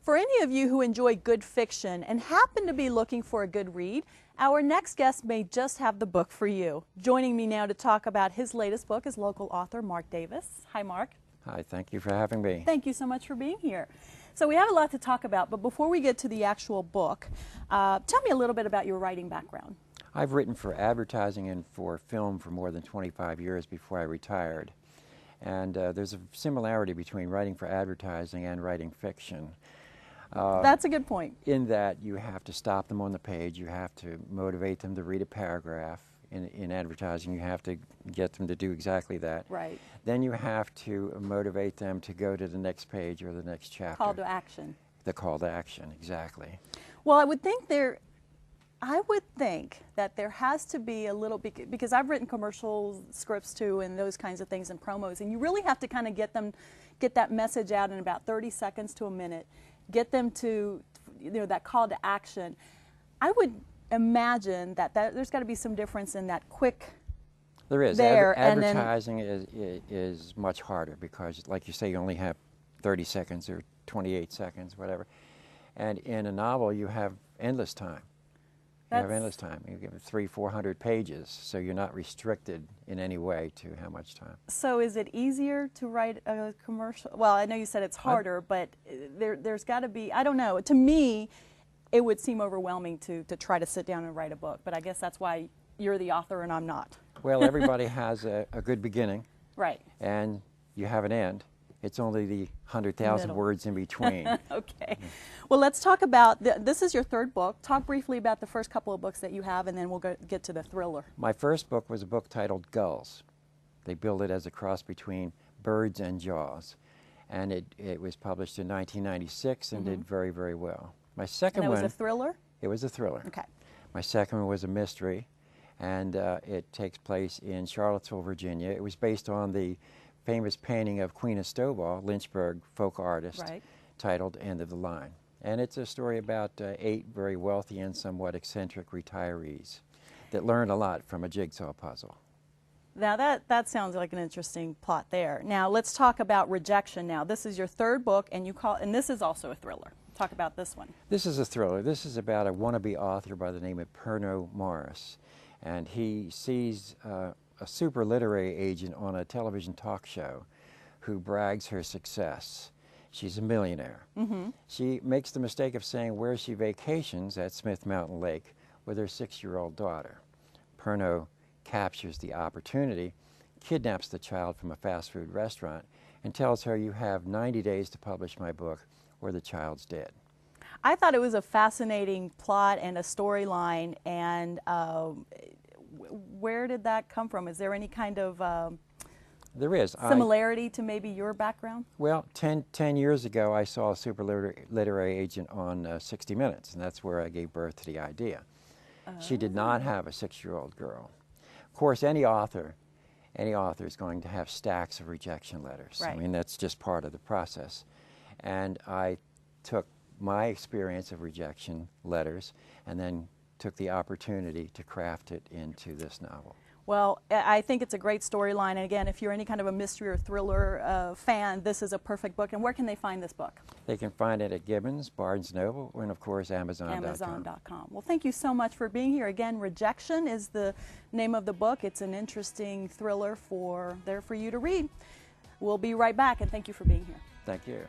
For any of you who enjoy good fiction and happen to be looking for a good read, our next guest may just have the book for you. Joining me now to talk about his latest book is local author Mark Davis. Hi, Mark. Hi, thank you for having me. Thank you so much for being here. So we have a lot to talk about, but before we get to the actual book, tell me a little bit about your writing background. I've written for advertising and for film for more than 25 years before I retired. And there's a similarity between writing for advertising and writing fiction. That's a good point. In that you have to stop them on the page, you have to motivate them to read a paragraph. In advertising, you have to get them to do exactly that. Right. Then you have to motivate them to go to the next page or the next chapter. Call to action. The call to action, exactly. Well, I would think that there has to be a little, because I've written commercial scripts too and those kinds of things and promos, and you really have to kind of get that message out in about 30 seconds to a minute, get them to, that call to action. I would imagine that there's got to be some difference in that quick. There is. Advertising is much harder because, like you say, you only have 30 seconds or 28 seconds, whatever. And in a novel, you have endless time. You have endless time. You give it 300-400 pages, so you're not restricted in any way to how much time. So is it easier to write a commercial? Well, I know you said it's harder, but there's got to be, I don't know. To me, it would seem overwhelming to try to sit down and write a book, but I guess that's why you're the author and I'm not. Well, everybody has a good beginning. Right. And you have an end. It's only the 100,000 words in between. Okay. Well, let's talk about, this is your third book. Talk briefly about the first couple of books that you have, and then we'll get to the thriller. My first book was a book titled Gulls. They billed it as a cross between Birds and Jaws. And it was published in 1996 and did very, very well. My second one... And it was a thriller? It was a thriller. Okay. My second one was a mystery, and it takes place in Charlottesville, Virginia. It was based on the famous painting of Queen of Stonewall, Lynchburg folk artist, titled End of the Line. And it's a story about 8 very wealthy and somewhat eccentric retirees that learn a lot from a jigsaw puzzle. Now that sounds like an interesting plot there. Now let's talk about Rejection now. This is your third book, and and this is also a thriller. Talk about this one. This is a thriller. This is about a wannabe author by the name of Pernod Morris. And he sees a super literary agent on a television talk show who brags her success. She's a millionaire. She makes the mistake of saying where she vacations at Smith Mountain Lake with her 6-year-old daughter. Pernod captures the opportunity, kidnaps the child from a fast food restaurant, and tells her, "You have 90 days to publish my book or the child's dead." I thought it was a fascinating plot and a storyline, and where did that come from? Is there any kind of there is similarity to maybe your background? Well, 10 years ago, I saw a super literary agent on 60 Minutes, and that's where I gave birth to the idea. She did not have a 6-year-old girl. Of course, any author is going to have stacks of rejection letters. Right. I mean, that's just part of the process. And I took my experience of rejection letters and then took the opportunity to craft it into this novel. Well, I think it's a great storyline, and again, if you're any kind of a mystery or thriller fan, this is a perfect book. And where can they find this book? They can find it at Gibbons, Barnes & Noble, and of course Amazon.com. Amazon.com. Well, thank you so much for being here. Again, Rejection is the name of the book. It's an interesting thriller there for you to read. We'll be right back, and thank you for being here. Thank you.